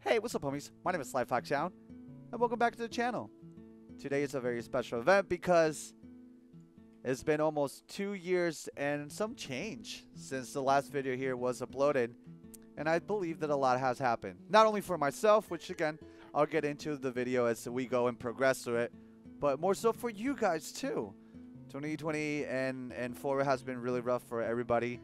Hey, what's up, homies? My name is SlyFoxHound, and welcome back to the channel. Today is a very special event because it's been almost 2 years and some change since the last video here was uploaded, and I believe that a lot has happened. Not only for myself, which again, I'll get into the video as we go and progress through it, but more so for you guys too. 2020 and forward has been really rough for everybody.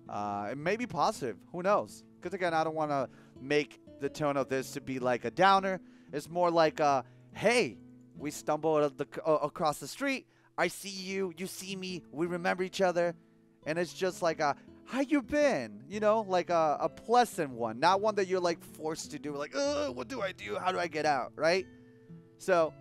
It may be positive, who knows? Because again, I don't want to make the tone of this to be like a downer. It's more like a, hey, we stumbled across the street. I see you, you see me, we remember each other. And it's just like a, how you been? You know, like a pleasant one. Not one that you're like forced to do. Like, what do I do? How do I get out? Right? So,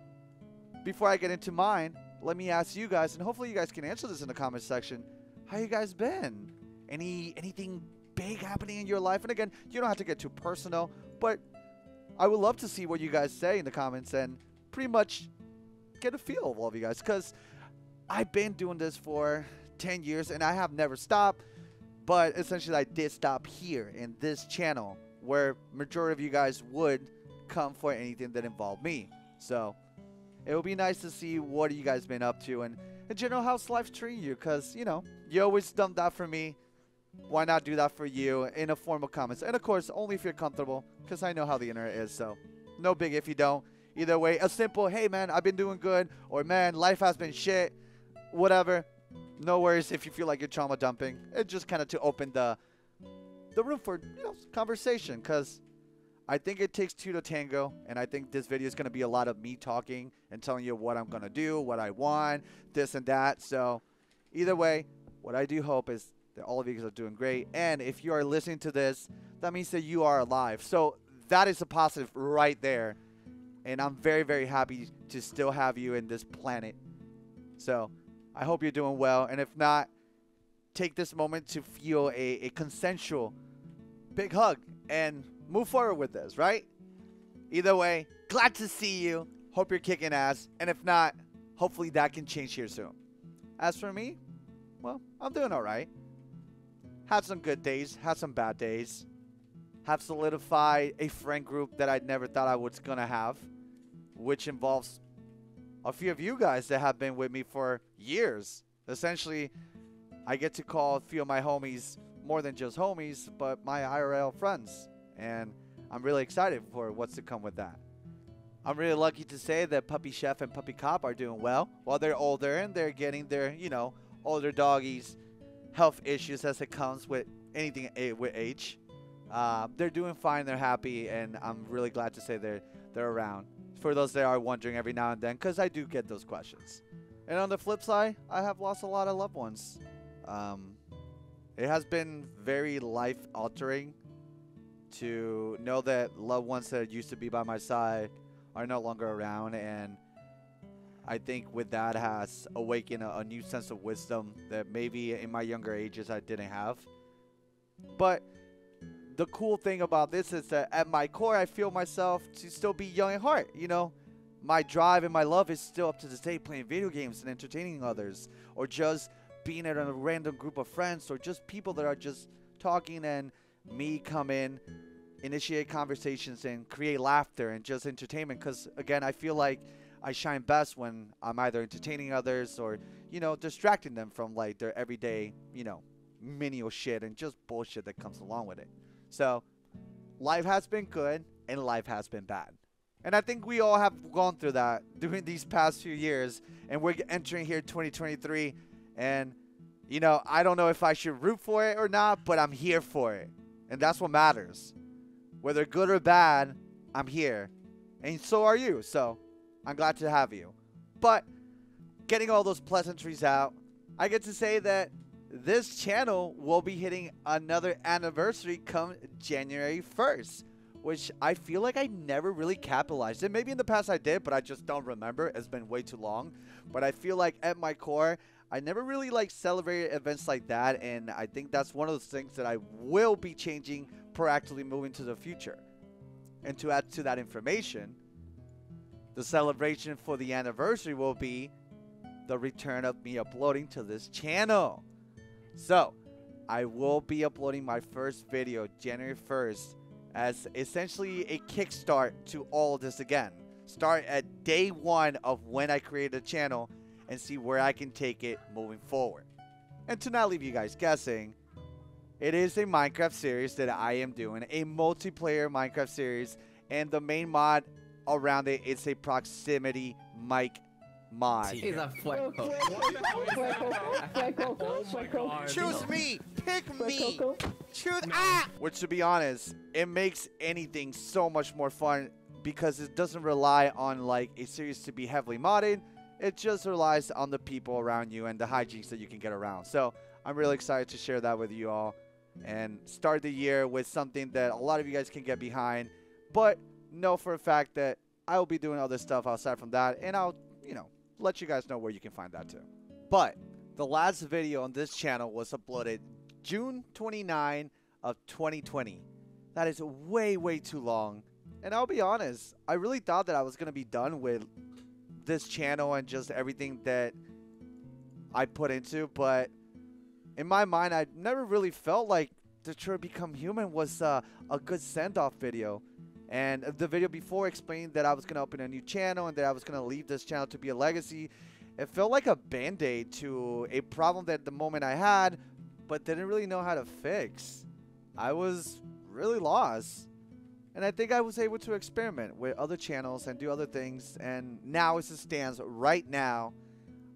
before I get into mine, let me ask you guys, and hopefully you guys can answer this in the comment section. How you guys been? Anything big happening in your life? And again, you don't have to get too personal, but I would love to see what you guys say in the comments and pretty much get a feel of all of you guys, because I've been doing this for 10 years and I have never stopped, but essentially I did stop here in this channel where majority of you guys would come for anything that involved me. So it would be nice to see what you guys been up to and in general how's life treating you, because you know you always done that for me. Why not do that for you in a form of comments? And of course, only if you're comfortable, because I know how the internet is, so no big if you don't. Either way, a simple, hey man, I've been doing good, or man, life has been shit, whatever. No worries if you feel like you're trauma dumping. It's just kind of to open the room for, you know, conversation, because I think it takes two to tango, and I think this video is going to be a lot of me talking and telling you what I'm going to do, what I want, this and that. So either way, what I do hope is that all of you guys are doing great. And if you are listening to this, that means that you are alive. So that is a positive right there. And I'm very, very happy to still have you in this planet. So I hope you're doing well. And if not, take this moment to feel a consensual big hug and move forward with this, right? Either way, glad to see you. Hope you're kicking ass. And if not, hopefully that can change here soon. As for me, well, I'm doing all right. Had some good days, had some bad days. Have solidified a friend group that I never thought I was going to have, which involves a few of you guys that have been with me for years. Essentially, I get to call a few of my homies more than just homies, but my IRL friends. And I'm really excited for what's to come with that. I'm really lucky to say that Puppy Chef and Puppy Cop are doing well. While they're older and they're getting their, you know, older doggies health issues as it comes with anything with age. They're doing fine, they're happy, and I'm really glad to say they're around. For those that are wondering every now and then, because I do get those questions. And on the flip side, I have lost a lot of loved ones. It has been very life-altering to know that loved ones that used to be by my side are no longer around, and I think with that has awakened a new sense of wisdom that maybe in my younger ages I didn't have. But the cool thing about this is that at my core, I feel myself to still be young at heart. You know, my drive and my love is still up to this day playing video games and entertaining others, or just being at a random group of friends, or just people that are just talking and me come in, initiate conversations and create laughter and just entertainment. Because again, I feel like I shine best when I'm either entertaining others or, you know, distracting them from like their everyday, you know, menial shit and just bullshit that comes along with it. So life has been good and life has been bad. And I think we all have gone through that during these past few years, and we're entering here 2023. And, you know, I don't know if I should root for it or not, but I'm here for it. And that's what matters. Whether good or bad, I'm here. And so are you. So I'm glad to have you. But getting all those pleasantries out, I get to say that this channel will be hitting another anniversary come January 1st, which I feel like I never really capitalized it. Maybe in the past I did, but I just don't remember. It's been way too long. But I feel like at my core, I never really like celebrated events like that, and I think that's one of those things that I will be changing proactively moving to the future. And to add to that information, the celebration for the anniversary will be the return of me uploading to this channel. So, I will be uploading my first video January 1st as essentially a kickstart to all of this again. Start at day one of when I created a channel and see where I can take it moving forward. And to not leave you guys guessing, it is a Minecraft series that I am doing, a multiplayer Minecraft series, and the main mod around it is a proximity mic mod. He's a fueco. Choose me! Pick me! Choose Which, to be honest, it makes anything so much more fun because it doesn't rely on like a series to be heavily modded. It just relies on the people around you and the hijinks that you can get around. So I'm really excited to share that with you all and start the year with something that a lot of you guys can get behind. But know for a fact that I will be doing other stuff outside from that, and I'll, let you guys know where you can find that too. But the last video on this channel was uploaded June 29 of 2020. That is way, way too long. And I'll be honest, I really thought that I was going to be done with this channel and just everything that I put into, but in my mind, I never really felt like Detroit Become Human was a good send-off video. And the video before explained that I was going to open a new channel and that I was going to leave this channel to be a legacy. It felt like a band-aid to a problem that at the moment I had, but didn't really know how to fix. I was really lost. And I think I was able to experiment with other channels and do other things. And now as it stands right now,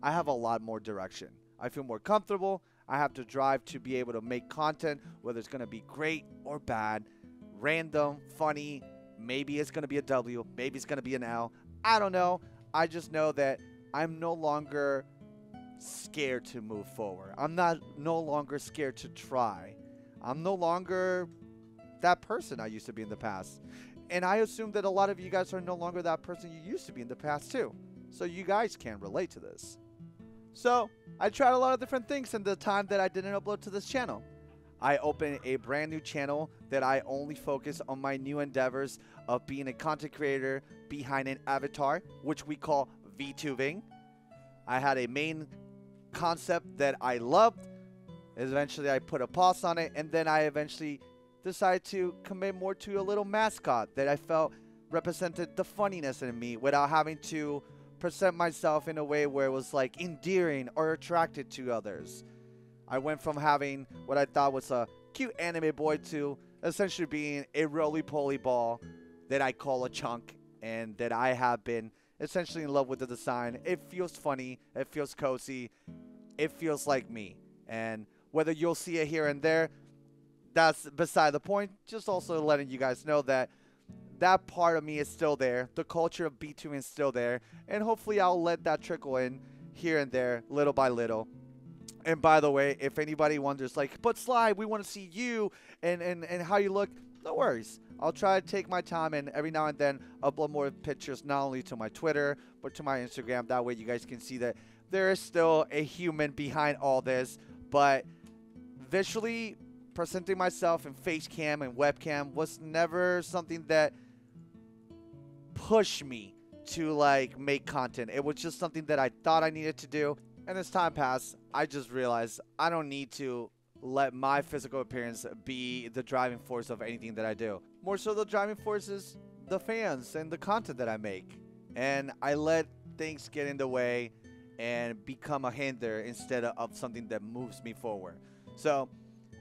I have a lot more direction. I feel more comfortable. I have to drive to be able to make content, whether it's going to be great or bad, random, funny. Maybe it's going to be a W. Maybe it's going to be an L. I don't know. I just know that I'm no longer scared to move forward. I'm no longer scared to try. I'm no longer that person I used to be in the past. And I assume that a lot of you guys are no longer that person you used to be in the past too. So you guys can relate to this. So I tried a lot of different things in the time that I didn't upload to this channel. I opened a brand new channel that I only focus on my new endeavors of being a content creator behind an avatar, which we call VTubing. I had a main concept that I loved. Eventually I put a pause on it, and then I eventually decided to commit more to a little mascot that I felt represented the funniness in me without having to present myself in a way where it was like endearing or attracted to others. I went from having what I thought was a cute anime boy to essentially being a roly-poly ball that I call a chunk, and that I have been essentially in love with the design. It feels funny, it feels cozy, it feels like me. And whether you'll see it here and there, that's beside the point. Just also letting you guys know that that part of me is still there. The culture of B2 is still there. And hopefully I'll let that trickle in here and there, little by little. And by the way, if anybody wonders, like, but Sly, we want to see you and how you look, no worries. I'll try to take my time and every now and then upload more pictures, not only to my Twitter, but to my Instagram. That way you guys can see that there is still a human behind all this. But visually presenting myself in face cam and webcam was never something that pushed me to like make content. It was just something that I thought I needed to do. And as time passed, I just realized I don't need to let my physical appearance be the driving force of anything that I do. More so the driving force is the fans and the content that I make. And I let things get in the way and become a hinder instead of something that moves me forward. So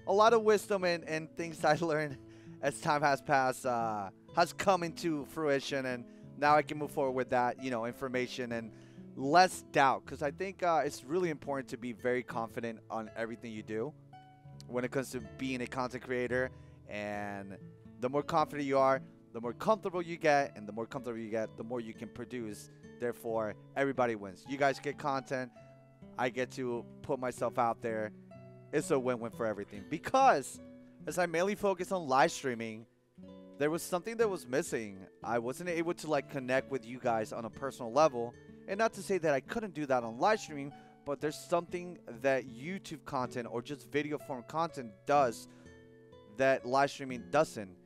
a lot of wisdom and things I learned as time has passed has come into fruition, and now I can move forward with that, information and less doubt, because I think it's really important to be very confident on everything you do when it comes to being a content creator. And the more confident you are, the more comfortable you get, and the more comfortable you get, the more you can produce. Therefore, everybody wins. You guys get content, I get to put myself out there. It's a win-win for everything, because as I mainly focus on live streaming, there was something that was missing. I wasn't able to like connect with you guys on a personal level. And not to say that I couldn't do that on live streaming, but there's something that YouTube content or just video form content does that live streaming doesn't.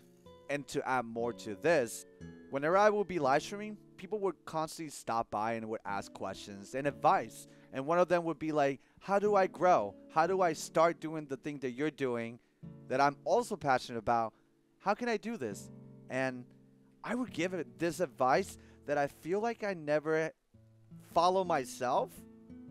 And to add more to this, whenever I would be live streaming, people would constantly stop by and would ask questions and advice. And one of them would be like, how do I grow? How do I start doing the thing that you're doing that I'm also passionate about? how can I do this? And I would give it this advice that I feel like I never follow myself,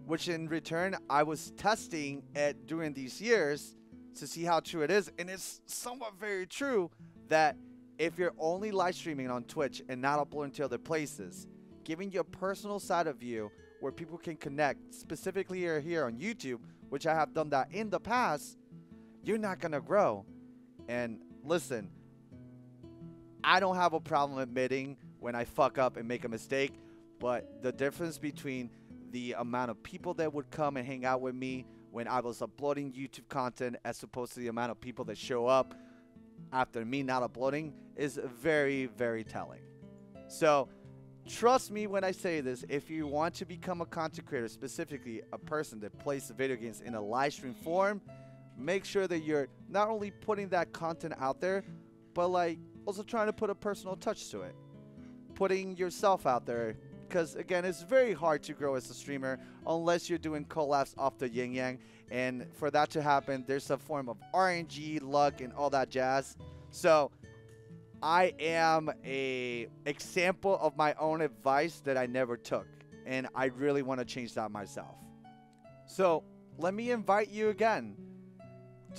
which in return I was testing it during these years to see how true it is. And it's somewhat very true that if you're only live streaming on Twitch and not uploading to other places, giving your personal side of you where people can connect, specifically here on YouTube, which I have done that in the past, you're not going to grow. And listen, I don't have a problem admitting when I fuck up and make a mistake, but the difference between the amount of people that would come and hang out with me when I was uploading YouTube content as opposed to the amount of people that show up after me not uploading is very, very telling. So trust me when I say this, if you want to become a content creator, specifically a person that plays video games in a live stream form, make sure that you're not only putting that content out there, but like also trying to put a personal touch to it. Putting yourself out there, because again, it's very hard to grow as a streamer unless you're doing collabs off the yin yang, and for that to happen, there's a form of RNG, luck, and all that jazz. So I am a example of my own advice that I never took, and I really want to change that myself. So let me invite you again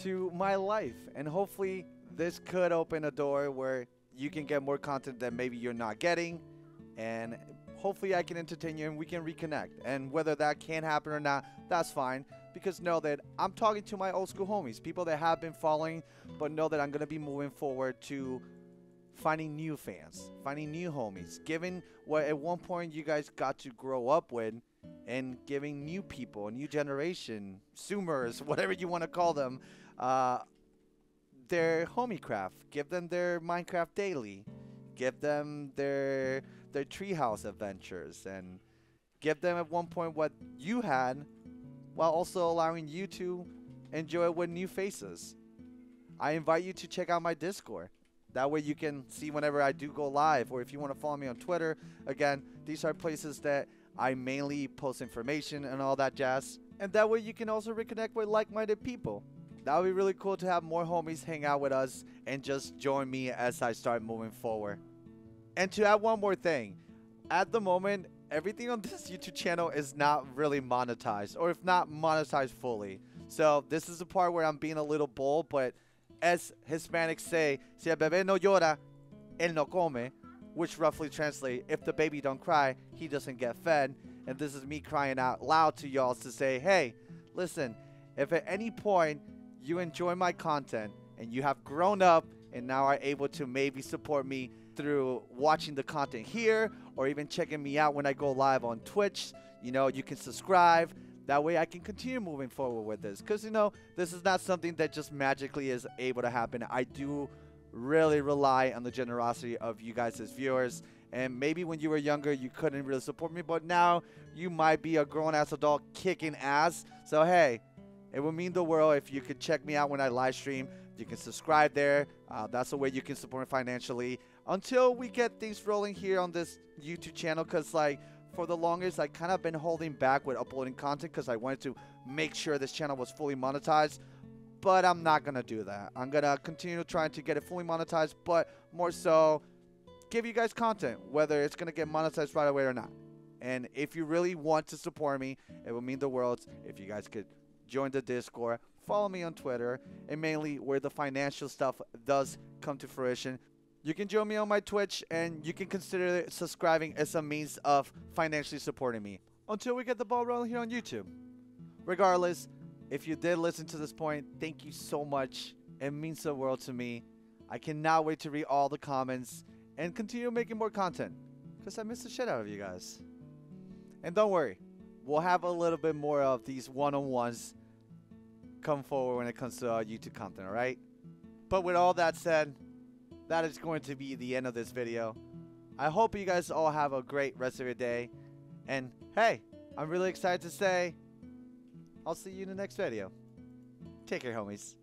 to my life, and hopefully this could open a door where you can get more content that maybe you're not getting, and hopefully I can entertain you and we can reconnect. And whether that can happen or not, that's fine, because know that I'm talking to my old school homies, people that have been following, but know that I'm going to be moving forward to finding new fans, finding new homies, giving what at one point you guys got to grow up with, and giving new people, a new generation, Zoomers, whatever you want to call them, their homie craft. Give them their Minecraft daily. Give them their treehouse adventures, and give them at one point what you had, while also allowing you to enjoy it with new faces. I invite you to check out my Discord. That way you can see whenever I do go live, or if you want to follow me on Twitter. Again, these are places that I mainly post information and all that jazz. And that way you can also reconnect with like-minded people. That would be really cool to have more homies hang out with us and just join me as I start moving forward. And to add one more thing, at the moment, everything on this YouTube channel is not really monetized, or if not monetized fully. So this is the part where I'm being a little bold, but as Hispanics say, si el bebé no llora, él no come, which roughly translates, if the baby don't cry, he doesn't get fed. And this is me crying out loud to y'all to say, hey, listen, if at any point you enjoy my content and you have grown up and now are able to maybe support me through watching the content here, or even checking me out when I go live on Twitch, you know, you can subscribe. That way I can continue moving forward with this, because, you know, this is not something that just magically is able to happen. I do really rely on the generosity of you guys as viewers. And maybe when you were younger, you couldn't really support me, but now you might be a grown-ass adult kicking ass. So, hey, it would mean the world if you could check me out when I live stream. You can subscribe there. That's the way you can support me financially until we get things rolling here on this YouTube channel, because, like, for the longest, I kind of been holding back with uploading content because I wanted to make sure this channel was fully monetized. But I'm not going to do that. I'm going to continue trying to get it fully monetized, but more so give you guys content, whether it's going to get monetized right away or not. And if you really want to support me, it would mean the world if you guys could join the Discord, follow me on Twitter, and mainly where the financial stuff does come to fruition. You can join me on my Twitch, and you can consider subscribing as a means of financially supporting me until we get the ball rolling here on YouTube. Regardless, if you did listen to this point, thank you so much. It means the world to me. I cannot wait to read all the comments and continue making more content, because I miss the shit out of you guys. And don't worry, we'll have a little bit more of these one-on-ones come forward when it comes to YouTube content, alright? But with all that said, that is going to be the end of this video. I hope you guys all have a great rest of your day. And hey, I'm really excited to say I'll see you in the next video. Take care, homies.